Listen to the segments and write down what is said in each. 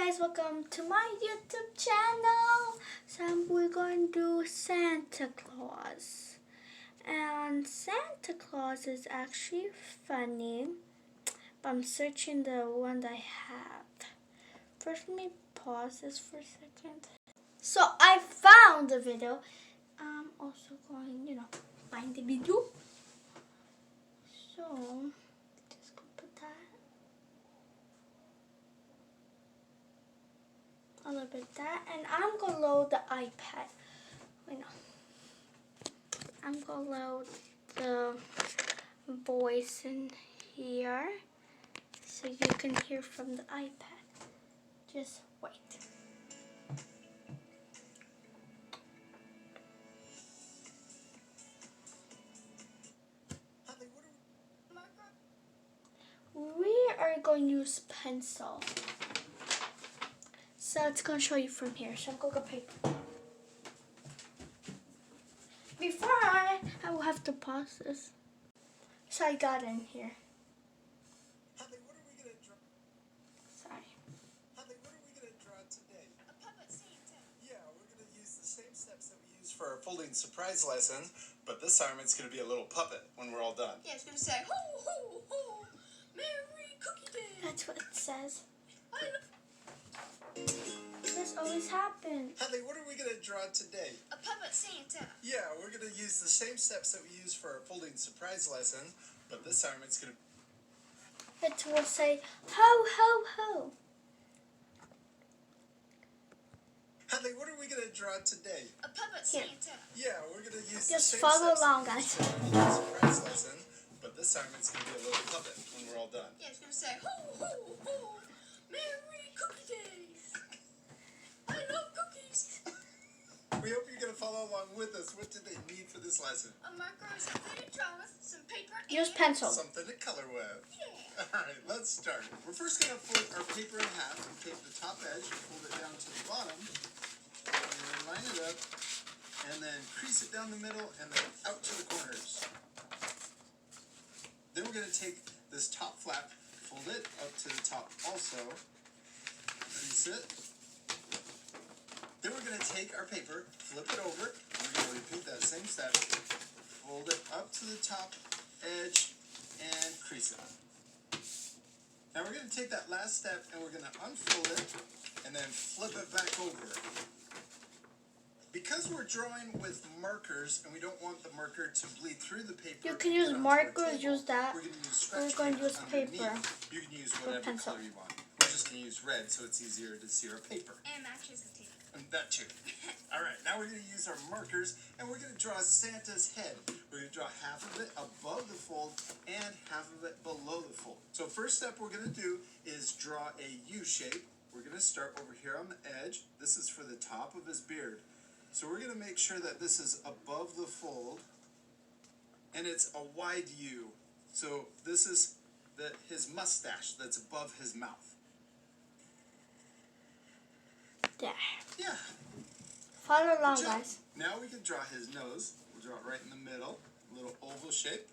guys, welcome to my YouTube channel. So we're going to do Santa Claus. And Santa Claus is actually funny. But I'm searching the one that I have. First, let me pause this for a second. So I found the video. I'm also going, find the video. So, just go put that. A little bit of that, and I'm gonna load the iPad. Wait, no. I'm gonna load the voice in here so you can hear from the iPad. Just wait. We are going to use pencil. So it's going to show you from here. So I'm going to go paper. Before I will have to pause this. So I got in here. Hadley, what are we going to draw? Sorry. Hadley, what are we going to draw today? A puppet Santa. Yeah, we're going to use the same steps that we used for our folding surprise lesson, but this time it's going to be a little puppet when we're all done. Yeah, it's going to say, ho, ho, ho, Merry Cookie Day. That's what it says. I love This always happens. Hadley, what are we going to draw today? a puppet Santa. Yeah, we're going to use the same steps that we used for our folding surprise lesson, but this time it's going to... It will say, ho, ho, ho. Hadley, what are we going to draw today? A puppet Here. Santa. Yeah, we're going to use the Just same follow steps along, that we guys. used for our folding surprise lesson, but this time it's going to be a little puppet when we're all done. Yeah, it's going to say, ho, ho, ho, Merry Cookie Day. I love cookies. We hope you're going to follow along with us. What do they need for this lesson? A marker, something to draw with, some paper, Use and... pencil. Something to color with. Yeah. Alright, let's start. We're first going to fold our paper in half and take the top edge, fold it down to the bottom, and then line it up, and then crease it down the middle, and then out to the corners. Then we're going to take this top flap, fold it up to the top also, crease it. Then we're going to take our paper, flip it over, and we're going to repeat that same step, fold it up to the top edge, and crease it. Now we're going to take that last step and we're going to unfold it and then flip it back over. Because we're drawing with markers and we don't want the marker to bleed through the paper. You can and use get onto our markers, table, use that. We're going to use We're scratch going to use underneath. paper. You can use Or whatever pencil. color you want. We're just going to use red so it's easier to see our paper. And matches the tape. And that too. Alright, now we're going to use our markers and we're going to draw Santa's head. We're going to draw half of it above the fold and half of it below the fold. So first step we're going to do is draw a U shape. We're going to start over here on the edge. This is for the top of his beard. So we're going to make sure that this is above the fold and it's a wide U. So this is his mustache that's above his mouth. There. Yeah. Follow along, Good job. guys. Now we can draw his nose. We'll draw it right in the middle. A little oval shape.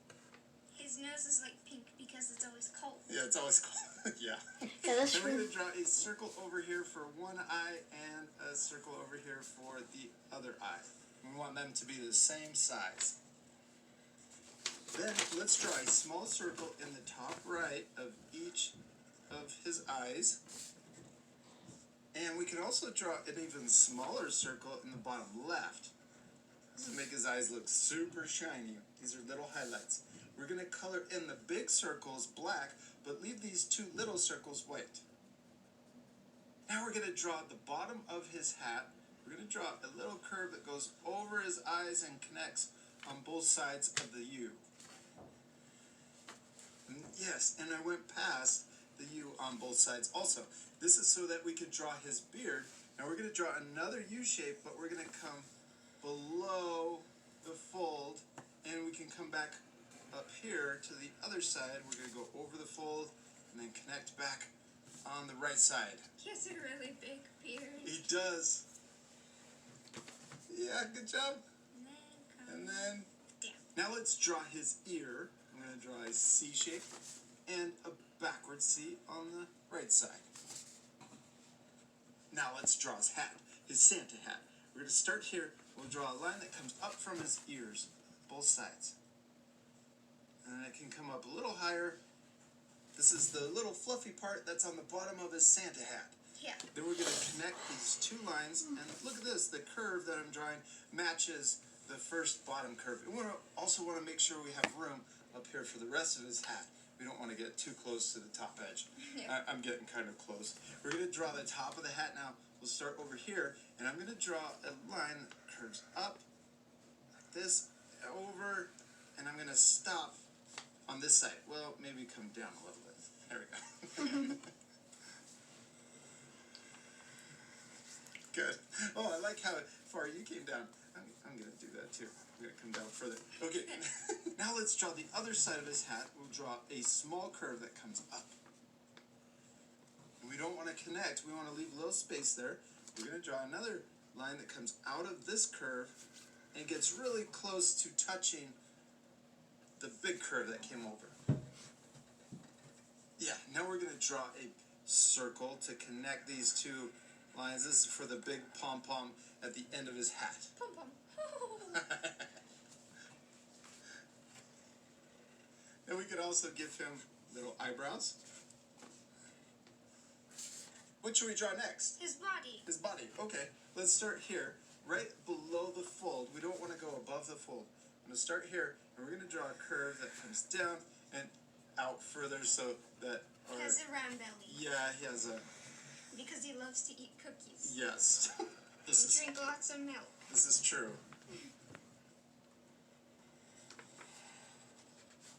His nose is like pink because it's always cold. Yeah, it's always cold. Yeah. Yeah, that's Then we're true. going to draw a circle over here for one eye and a circle over here for the other eye. We want them to be the same size. Then let's draw a small circle in the top right of each of his eyes. And we can also draw an even smaller circle in the bottom left. This will make his eyes look super shiny. These are little highlights. We're going to color in the big circles black, but leave these two little circles white. Now we're going to draw the bottom of his hat. We're going to draw a little curve that goes over his eyes and connects on both sides of the U. Yes, and I went past the U on both sides also. This is so that we could draw his beard. Now we're going to draw another U shape, but we're going to come below the fold, and we can come back up here to the other side. We're going to go over the fold and then connect back on the right side. He has a really big beard. He does. Yeah, good job. And then And then, now let's draw his ear. I'm going to draw a C shape and a backward C on the right side. Now let's draw his hat, his Santa hat. We're going to start here. We'll draw a line that comes up from his ears, both sides. And then it can come up a little higher. This is the little fluffy part that's on the bottom of his Santa hat. Yeah. Then we're going to connect these two lines, and look at this, the curve that I'm drawing matches the first bottom curve. We also want to make sure we have room up here for the rest of his hat. We don't want to get too close to the top edge. Yeah. I'm getting kind of close. We're going to draw the top of the hat now. We'll start over here, and I'm going to draw a line that curves up, like this, over, and I'm going to stop on this side. Well, maybe come down a little bit. There we go. Good. Oh, I like how far you came down. I'm going to do that too. I'm going to come down further. Okay. Now let's draw the other side of his hat. We'll draw a small curve that comes up. And we don't want to connect. We want to leave a little space there. We're going to draw another line that comes out of this curve and gets really close to touching the big curve that came over. Yeah, now we're going to draw a circle to connect these two lines. This is for the big pom-pom at the end of his hat. Pom-pom. And we could also give him little eyebrows. What should we draw next? His body. His body. Okay, let's start here, right below the fold. We don't want to go above the fold. I'm going to start here, and we're going to draw a curve that comes down and out further so that... He has a round belly. Yeah, he has a... Because he loves to eat cookies. Yes. And drink lots of milk. This is true.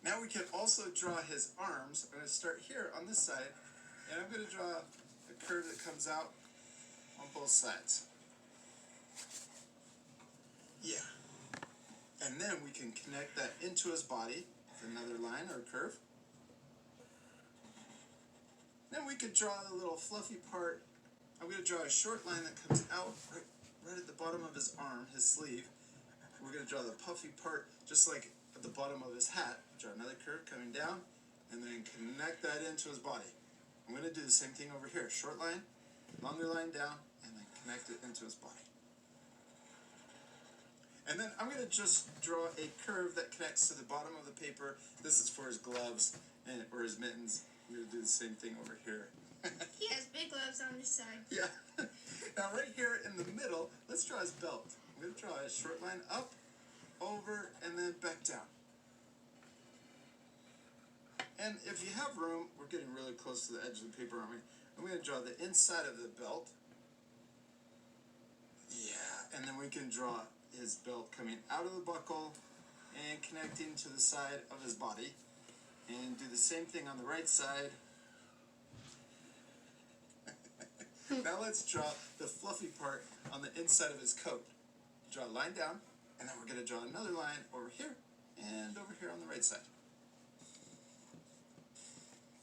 Now we can also draw his arms. I'm going to start here on this side, and I'm going to draw a curve that comes out on both sides. Yeah. And then we can connect that into his body with another line or curve. Then we could draw the little fluffy part. I'm going to draw a short line that comes out right at the bottom of his arm, his sleeve. We're going to draw the puffy part just like at the bottom of his hat. Draw another curve coming down, and then connect that into his body. I'm going to do the same thing over here. Short line, longer line down, and then connect it into his body. And then I'm going to just draw a curve that connects to the bottom of the paper. This is for his gloves or his mittens. I'm going to do the same thing over here. He has big gloves on his side. Yeah. Now right here in the middle, let's draw his belt. I'm going to draw a short line up, over, and then back down. And if you have room, we're getting really close to the edge of the paper, aren't we? I'm going to draw the inside of the belt. Yeah, and then we can draw his belt coming out of the buckle and connecting to the side of his body. And do the same thing on the right side. Now let's draw the fluffy part on the inside of his coat. Draw a line down, and then we're going to draw another line over here and over here on the right side.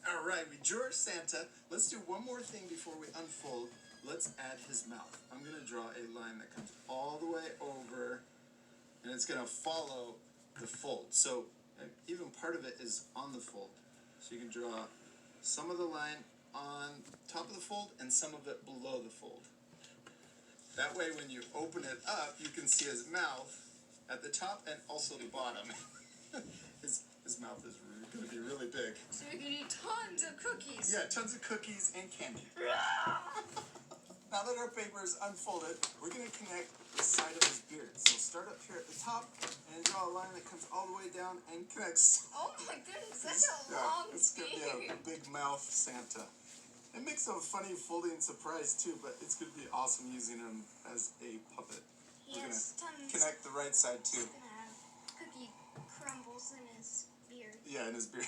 All right, we drew our Santa. Let's do one more thing before we unfold. Let's add his mouth. I'm going to draw a line that comes all the way over, and it's going to follow the fold. So even part of it is on the fold. So you can draw some of the line on top of the fold and some of it below the fold. That way when you open it up, you can see his mouth at the top and also the bottom. His mouth is going to be really big. So we can eat tons of cookies. Yeah, tons of cookies and candy. Now that our paper is unfolded, we're going to connect the side of his beard. So start up here at the top and draw a line that comes all the way down and connects. Oh my goodness, that's a long It's going to be a big mouth Santa. It makes a funny folding surprise too, but it's going to be awesome using him as a puppet. He We're going has to tons. connect the right side too. He's gonna have cookie crumbles in his beard. Yeah, in his beard.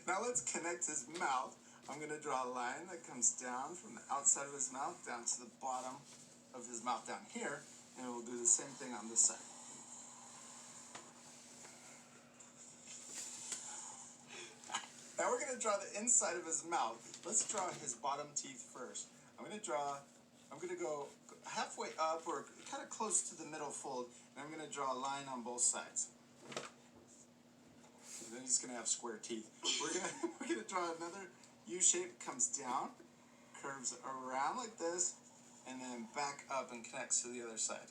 Now let's connect his mouth. I'm going to draw a line that comes down from the outside of his mouth down to the bottom of his mouth down here, and we'll do the same thing on this side. Now we're going to draw the inside of his mouth. Let's draw his bottom teeth first. I'm going to go halfway up or kind of close to the middle fold, and I'm going to draw a line on both sides. And then he's going to have square teeth. We're going to draw another U shape, comes down, curves around like this and then back up and connects to the other side.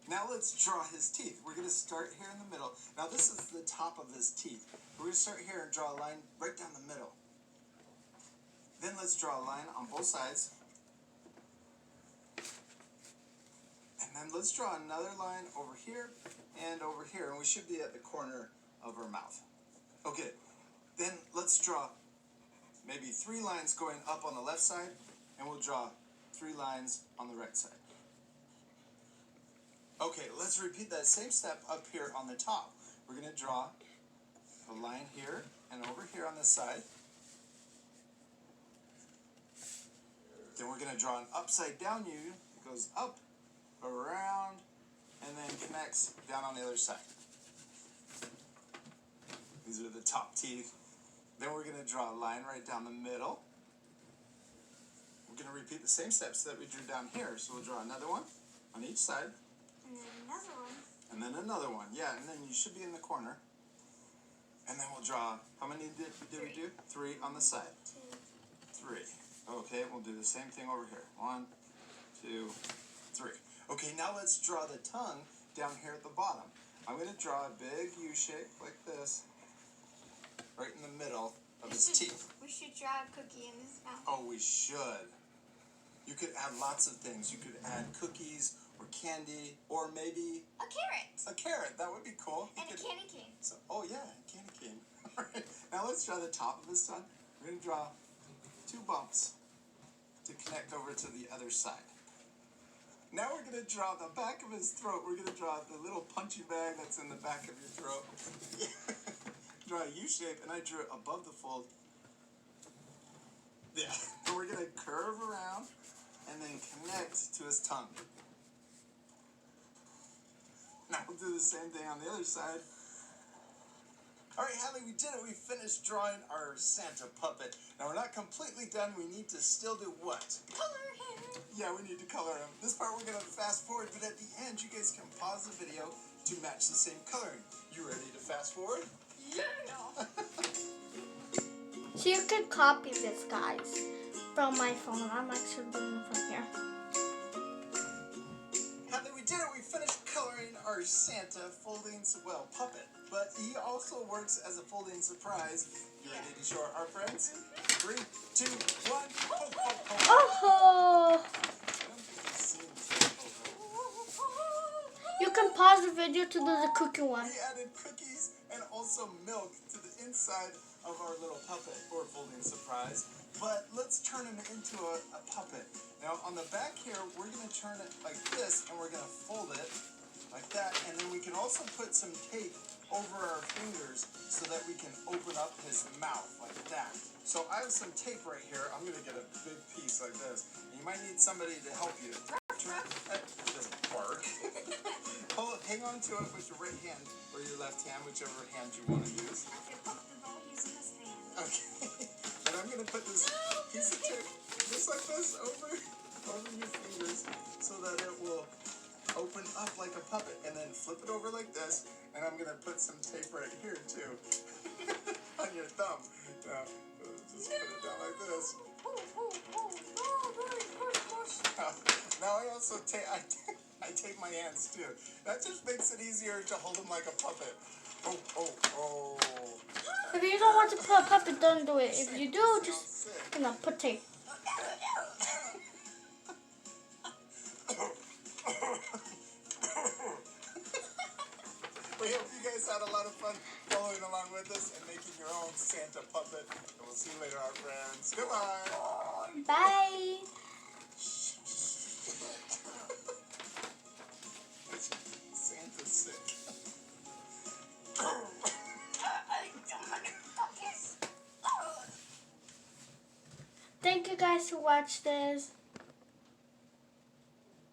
Now let's draw his teeth. We're going to start here in the middle. Now this is the top of his teeth. We're going to start here and draw a line right down the middle. Then let's draw a line on both sides. And then let's draw another line over here and over here. And we should be at the corner of our mouth. Okay, then let's draw maybe 3 lines going up on the left side. And we'll draw 3 lines on the right side. Okay, let's repeat that same step up here on the top. We're going to draw a line here and over here on this side. Then we're going to draw an upside down U. It goes up, around, and then connects down on the other side. These are the top teeth. Then we're going to draw a line right down the middle. We're going to repeat the same steps that we drew down here. So we'll draw another one on each side. And then another one. And then another one. Yeah, and then you should be in the corner. And then we'll draw, how many did we do? 3 on the side. 2. 3. Okay, we'll do the same thing over here. 1, 2, 3. Okay, now let's draw the tongue down here at the bottom. I'm going to draw a big U shape like this, right in the middle of his teeth. We should draw a cookie in his mouth. Oh, we should. You could add lots of things. You could add cookies or candy or maybe A carrot. a carrot. That would be cool. You And a could- candy cane. So, oh yeah, candy cane. All right. Now let's draw the top of his tongue. We're going to draw 2 bumps to connect over to the other side. Now we're going to draw the back of his throat. We're going to draw the little punchy bag that's in the back of your throat. Draw a U shape, and I drew it above the fold. Yeah. And we're going to curve around and then connect to his tongue. Now we'll do the same thing on the other side. All right, Hadley, we did it. We finished drawing our Santa puppet. Now, we're not completely done. We need to still do what? Color him. Yeah, we need to color him. This part we're going to fast forward, but at the end, you guys can pause the video to match the same coloring. You ready to fast forward? Yeah. So you could copy this, guys, from my phone. I'm actually doing it from here. Hadley, we did it. We finished coloring our Santa puppet. But he also works as a folding surprise. You ready to show our friends? 3, 2, 1. Ho, ho, ho. Oh! I don't think you've seen this before. You can pause the video to do the cookie one. We added cookies and also milk to the inside of our little puppet or folding surprise. But let's turn him into a puppet. Now on the back here, we're going to turn it like this and we're going to fold it like that. And then we can also put some tape over our fingers so that we can open up his mouth like that. So I have some tape right here. I'm going to get a big piece like this. And you might need somebody to help you. Just bark. Hang on to it with your right hand or your left hand, whichever hand you want to use. Okay. And I'm going to put this piece of tape just like this over your fingers so that it will open up like a puppet, and then flip it over like this, and I'm going to put some tape right here too on your thumb. Now, just put it down like this. Now I also I take my hands too. That just makes it easier to hold him like a puppet. Oh, oh, oh. If you don't want to put a puppet, don't do it. If you do, just put tape. We hope you guys had a lot of fun following along with us and making your own Santa puppet. And we'll see you later, our friends. Goodbye. Bye. Santa's sick. Thank you guys who watched this.